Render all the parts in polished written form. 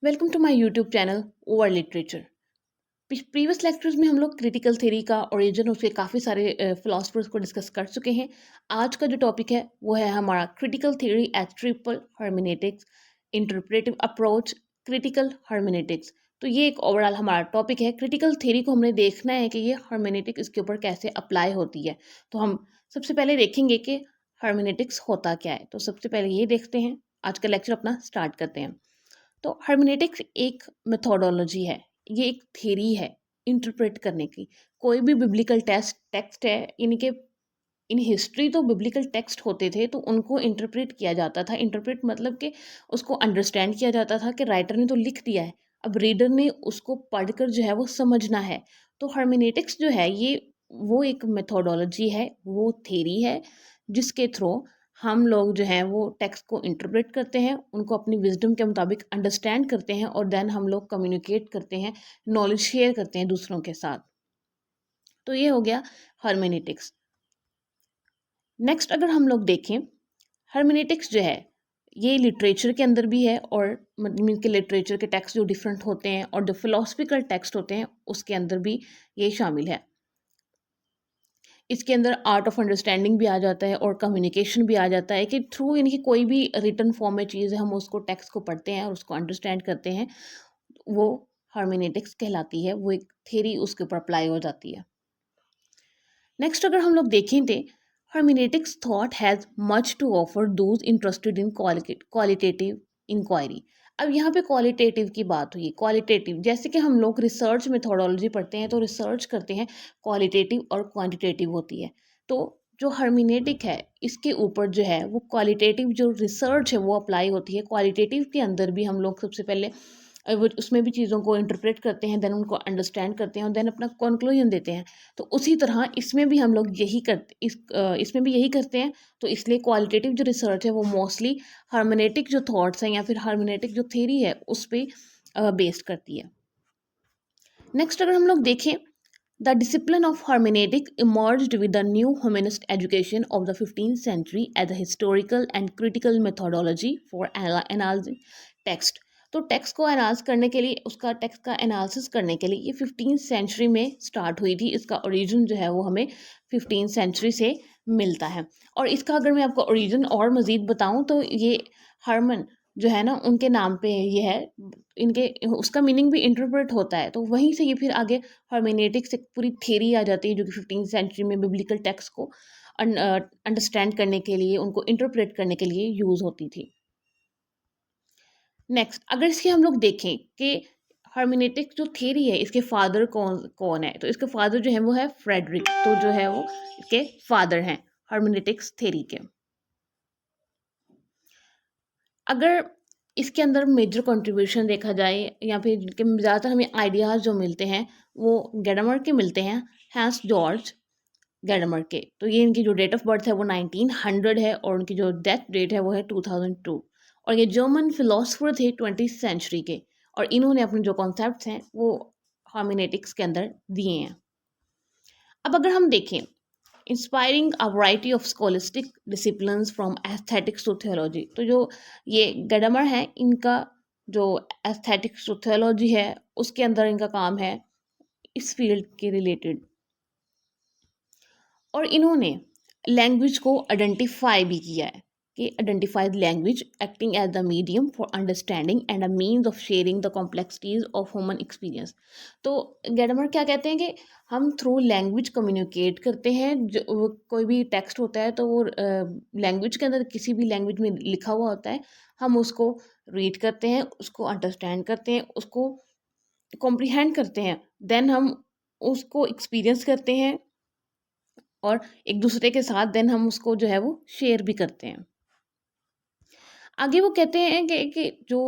Welcome to my YouTube channel over literature. Previous lectures में हम लोग क्रिटिकल थ्योरी का ओरिजिन उसके काफ़ी सारे फिलोसफर्स को डिस्कस कर चुके हैं। आज का जो टॉपिक है वो है हमारा critical theory as triple hermeneutics, interpretive approach, critical hermeneutics. तो ये एक ओवरऑल हमारा टॉपिक है। क्रिटिकल थ्योरी को हमने देखना है कि ये हर्मेनेटिक्स इसके ऊपर कैसे अप्लाई होती है। तो हम सबसे पहले देखेंगे कि हर्मेनेटिक्स होता क्या है। तो सबसे पहले ये देखते हैं, आज का लेक्चर अपना स्टार्ट करते हैं। तो हर्मेनेटिक्स एक मेथोडोलॉजी है, ये एक थ्योरी है इंटरप्रेट करने की। कोई भी बिब्लिकल टेक्स्ट है, इनके इन हिस्ट्री तो बिब्लिकल टेक्स्ट होते थे, तो उनको इंटरप्रेट किया जाता था। इंटरप्रेट मतलब कि उसको अंडरस्टैंड किया जाता था कि राइटर ने तो लिख दिया है, अब रीडर ने उसको पढ़कर जो है वो समझना है। तो हर्मेनेटिक्स जो है ये वो एक मेथोडोलॉजी है, वो थ्योरी है जिसके थ्रू हम लोग जो हैं वो टेक्स्ट को इंटरप्रेट करते हैं, उनको अपनी विजडम के मुताबिक अंडरस्टैंड करते हैं और देन हम लोग कम्युनिकेट करते हैं, नॉलेज शेयर करते हैं दूसरों के साथ। तो ये हो गया हर्मेनेटिक्स। नेक्स्ट अगर हम लोग देखें, हर्मेनेटिक्स जो है ये लिटरेचर के अंदर भी है, और मतलब के लिटरेचर के टेक्स्ट जो डिफरेंट होते हैं और जो फिलोसफिकल टेक्स्ट होते हैं उसके अंदर भी ये शामिल है। इसके अंदर आर्ट ऑफ अंडरस्टैंडिंग भी आ जाता है और कम्युनिकेशन भी आ जाता है कि थ्रू इनकी कोई भी रिटन फॉर्म में चीज़ है, हम उसको टेक्स्ट को पढ़ते हैं और उसको अंडरस्टैंड करते हैं, वो हर्मेनेटिक्स कहलाती है। वो एक थ्योरी उसके ऊपर अप्लाई हो जाती है। नेक्स्ट अगर हम लोग देखें तो hermeneutics thought has much to offer those interested in qualitative inquiry। अब यहाँ पे क्वालिटेटिव की बात हुई। क्वालिटेटिव जैसे कि हम लोग रिसर्च मेथोडोलॉजी पढ़ते हैं, तो रिसर्च करते हैं, क्वालिटेटिव और क्वांटिटेटिव होती है। तो जो हर्मेनेटिक है इसके ऊपर जो है वो क्वालिटेटिव जो रिसर्च है वो अप्लाई होती है। क्वालिटेटिव के अंदर भी हम लोग सबसे पहले वो उसमें भी चीज़ों को इंटरप्रेट करते हैं, देन उनको अंडरस्टैंड करते हैं और देन अपना कंक्लूजन देते हैं। तो उसी तरह इसमें भी हम लोग यही करते इसमें भी यही करते हैं। तो इसलिए क्वालिटेटिव जो रिसर्च है वो मोस्टली हार्मोनेटिक जो थॉट्स हैं या फिर हार्मोनेटिक जो थ्योरी है उस पे बेस्ड करती है। नेक्स्ट अगर हम लोग देखें, the discipline of hermeneutic emerged with the new humanist education of the 15th century as a historical and critical methodology for analysing text. तो टेक्स्ट को एनालाइज करने के लिए, उसका टेक्स्ट का एनालिसिस करने के लिए ये 15th सेंचुरी में स्टार्ट हुई थी। इसका ओरिजिन जो है वो हमें 15th सेंचुरी से मिलता है। और इसका अगर मैं आपको ओरिजिन और मज़ीद बताऊं तो ये हरमन जो है ना उनके नाम पे ये है। इनके उसका मीनिंग भी इंटरप्रेट होता है, तो वहीं से ये फिर आगे हर्मेनेटिक्स एक पूरी थ्योरी आ जाती है जो कि 15th सेंचुरी में बिब्लिकल टेक्स्ट को अंडरस्टैंड करने के लिए, उनको इंटरप्रेट करने के लिए यूज़ होती थी। नेक्स्ट अगर इसके हम लोग देखें कि हर्मेनेटिक्स जो थ्योरी है इसके फादर कौन कौन है, तो इसके फादर जो है वो है फ्रेडरिक। तो जो है वो इसके फादर हैं हर्मेनेटिक्स थ्योरी के। अगर इसके अंदर मेजर कंट्रीब्यूशन देखा जाए या फिर जिनके ज़्यादातर हमें आइडियाज़ जो मिलते हैं वो गैडामर के मिलते हैं, हैंस जॉर्ज गैडामर के। तो ये इनकी जो डेट ऑफ बर्थ है वो 1900 है और उनकी जो डेथ डेट है वो है 2002। और ये जर्मन फिलोसफर थे 20th सेंचुरी के, और इन्होंने अपने जो कॉन्सेप्ट्स हैं वो हर्मेनेटिक्स के अंदर दिए हैं। अब अगर हम देखें, inspiring a variety of scholastic disciplines from aesthetics to theology. तो जो ये गैडामर है इनका जो एस्थेटिक्स टू थियोलॉजी है उसके अंदर इनका काम है इस फील्ड के रिलेटेड। और इन्होंने लैंग्वेज को आइडेंटिफाई भी किया है कि identified language acting as the medium for understanding and a means of sharing the complexities of human experience. तो गैडामर क्या कहते हैं कि हम थ्रू लैंग्वेज कम्युनिकेट करते हैं। जो कोई भी टेक्स्ट होता है तो वो लैंग्वेज के अंदर किसी भी लैंग्वेज में लिखा हुआ होता है, हम उसको रीड करते हैं, उसको अंडरस्टैंड करते हैं, उसको कॉम्प्रिहेंड करते हैं, देन हम उसको एक्सपीरियंस करते हैं और एक दूसरे के साथ देन हम उसको जो है वो शेयर भी करते हैं। आगे वो कहते हैं कि जो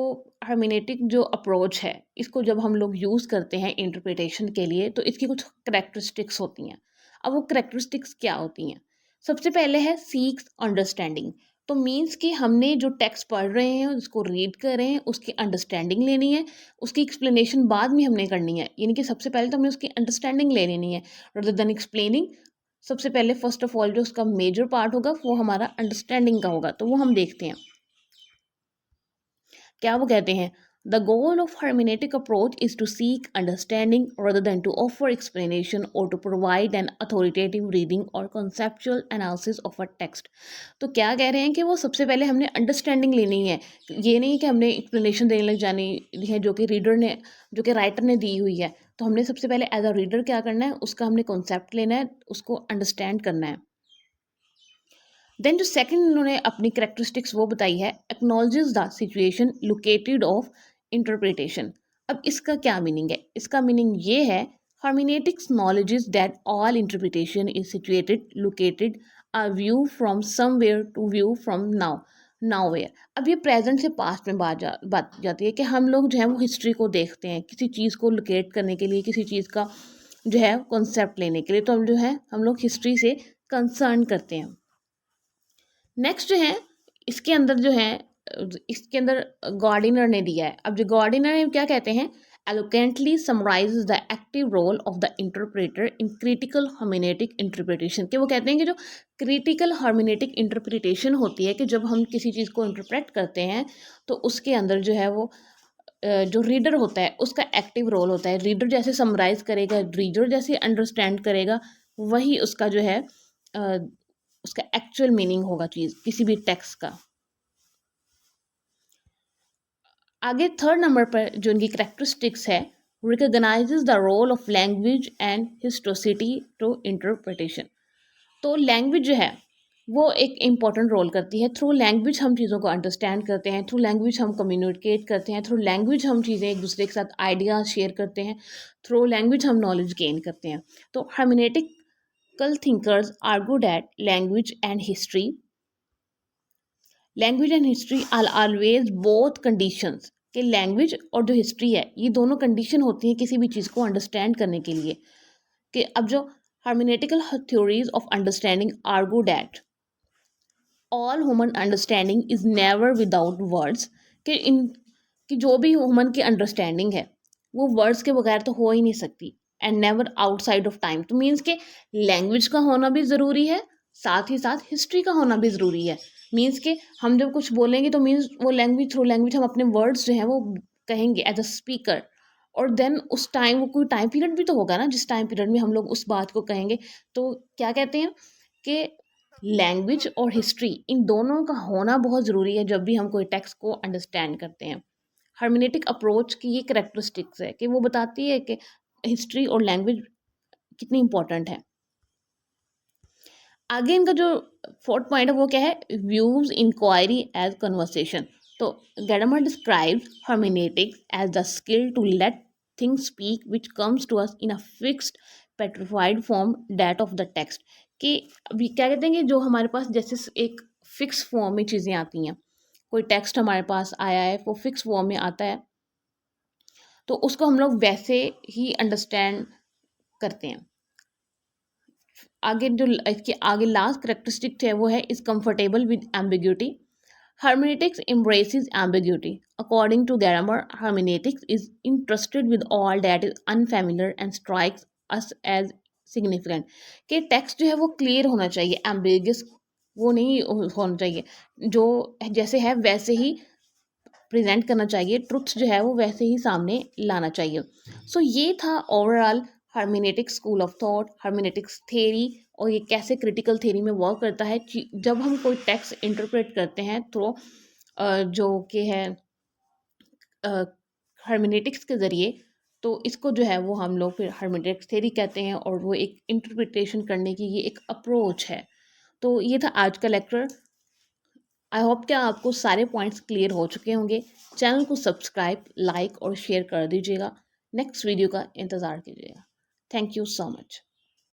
हर्मेनेटिक जो अप्रोच है इसको जब हम लोग यूज़ करते हैं इंटरप्रिटेशन के लिए तो इसकी कुछ करैक्टरिस्टिक्स होती हैं। अब वो करैक्टरिस्टिक्स क्या होती हैं? सबसे पहले है सीक्स अंडरस्टैंडिंग। तो मीन्स कि हमने जो टेक्स्ट पढ़ रहे हैं उसको रीड कर रहे हैं, उसकी अंडरस्टैंडिंग लेनी है, उसकी एक्सप्लेनेशन बाद में हमने करनी है। यानी कि सबसे पहले तो हमने उसकी अंडरस्टैंडिंग ले लेनी है रादर देन एक्सप्लेनिंग। सबसे पहले फर्स्ट ऑफ ऑल जो उसका मेजर पार्ट होगा वो हमारा अंडरस्टैंडिंग का होगा। तो वो हम देखते हैं क्या वो कहते हैं। The goal of hermeneutic approach is to seek understanding rather than to offer explanation or to provide an authoritative reading or conceptual analysis of a text. तो क्या कह रहे हैं कि वो सबसे पहले हमने अंडरस्टैंडिंग लेनी है, ये नहीं कि हमने एक्सप्लेनेशन देने लग जानी है जो कि रीडर ने जो कि राइटर ने दी हुई है। तो हमने सबसे पहले एज अ रीडर क्या करना है, उसका हमने कॉन्सेप्ट लेना है, उसको अंडरस्टैंड करना है। देन जो सेकंड उन्होंने अपनी करेक्टरिस्टिक्स वो बताई है, acknowledges the situation located of interpretation. अब इसका क्या मीनिंग है? इसका मीनिंग ये है, hermeneutics knowledges that all interpretation is situated, located, a view from somewhere to view from nowhere। अब ये प्रेजेंट से पास्ट में बात जाती है कि हम लोग जो है वो हिस्ट्री को देखते हैं किसी चीज़ को लोकेट करने के लिए, किसी चीज़ का जो है कॉन्सेप्ट लेने के लिए, तो हम जो है हम लोग हिस्ट्री से कंसर्न करते हैं। नेक्स्ट जो है इसके अंदर जो है इसके अंदर गॉर्डिनर ने दिया है। अब जो गॉर्डिनर क्या कहते हैं, eloquently summarizes the active role of the interpreter in critical hermeneutic interpretation। कि वो कहते हैं कि जो critical hermeneutic interpretation होती है कि जब हम किसी चीज़ को इंटरप्रेट करते हैं तो उसके अंदर जो है वो जो रीडर होता है उसका एक्टिव रोल होता है। रीडर जैसे समराइज करेगा, रीडर जैसे अंडरस्टैंड करेगा, वही उसका जो है उसका एक्चुअल मीनिंग होगा चीज़ किसी भी टेक्स्ट का। आगे थर्ड नंबर पर जो इनकी करेक्टरिस्टिक्स है, recognises the role of language and historicity to interpretation. तो लैंग्वेज जो है वो एक इम्पॉर्टेंट रोल करती है। थ्रू लैंग्वेज हम चीज़ों को अंडरस्टैंड करते हैं, थ्रू लैंग्वेज हम कम्युनिकेट करते हैं, थ्रू लैंग्वेज हम चीज़ें एक दूसरे के साथ आइडियाज शेयर करते हैं, थ्रू लैंग्वेज हम नॉलेज गेन करते हैं। तो hermeneutical thinkers argue that language and history are always both conditions. कि लैंग्वेज और जो हिस्ट्री है ये दोनों कंडीशन होती हैं किसी भी चीज़ को अंडरस्टैंड करने के लिए। कि अब जो hermeneutical theories of understanding argue that all human understanding is never without words। कि जो भी ह्यूमन की अंडरस्टैंडिंग है वो वर्ड्स के बगैर तो हो ही नहीं सकती। And never outside of time, तो मीन्स के लैंग्वेज का होना भी ज़रूरी है, साथ ही साथ हिस्ट्री का होना भी ज़रूरी है। मीन्स के हम जब कुछ बोलेंगे तो मीन्स वो लैंग्वेज, थ्रू लैंग्वेज हम अपने वर्ड्स जो हैं वो कहेंगे एज अ स्पीकर। और देन उस टाइम वो कोई टाइम पीरियड भी तो होगा ना जिस टाइम पीरियड में हम लोग उस बात को कहेंगे। तो क्या कहते हैं कि लैंग्वेज और हिस्ट्री इन दोनों का होना बहुत ज़रूरी है जब भी हम कोई टेक्स्ट को अंडरस्टैंड करते हैं। हर्मेनेटिक अप्रोच की ये करेक्टरिस्टिक्स है कि वो बताती है कि हिस्ट्री और लैंग्वेज कितनी इंपॉर्टेंट है। आगे इनका जो फोर्थ पॉइंट है वो क्या है, व्यूज इंक्वायरी एज कन्वर्सेशन। तो Gadamer describes hermeneutics as the skill to let things speak which comes to us in a fixed petrified form that of the text. कि अभी क्या कहते हैं कि जो हमारे पास जैसे एक फिक्स फॉर्म में चीज़ें आती हैं, कोई टेक्स्ट हमारे पास आया है वो फिक्स फॉर्म में आता है तो उसको हम लोग वैसे ही अंडरस्टैंड करते हैं। आगे जो इसके आगे लास्ट करेक्टरिस्टिक है वो है is comfortable with ambiguity. hermeneutics embraces ambiguity. According to Gadamer, hermeneutics is interested with all that is unfamiliar and strikes us as significant। कि टेक्स्ट जो है वो क्लियर होना चाहिए, एम्बिगस वो नहीं होना चाहिए, जो जैसे है वैसे ही प्रेजेंट करना चाहिए, ट्रुथ जो है वो वैसे ही सामने लाना चाहिए। सो ये था overall hermeneutics school of thought, hermeneutics theory, और ये कैसे क्रिटिकल थेरी में वर्क करता है। जब हम कोई टेक्स्ट इंटरप्रेट करते हैं तो जो कि है हर्मेनेटिक्स के ज़रिए, तो इसको जो है वो हम लोग फिर हर्मेनेटिक्स थेरी कहते हैं और वो एक इंटरप्रिटेशन करने की ये एक अप्रोच है। तो ये था आज का लेक्चर। आई होप कि आपको सारे पॉइंट्स क्लियर हो चुके होंगे। चैनल को सब्सक्राइब, लाइक और शेयर कर दीजिएगा। नेक्स्ट वीडियो का इंतज़ार कीजिएगा। Thank you so much.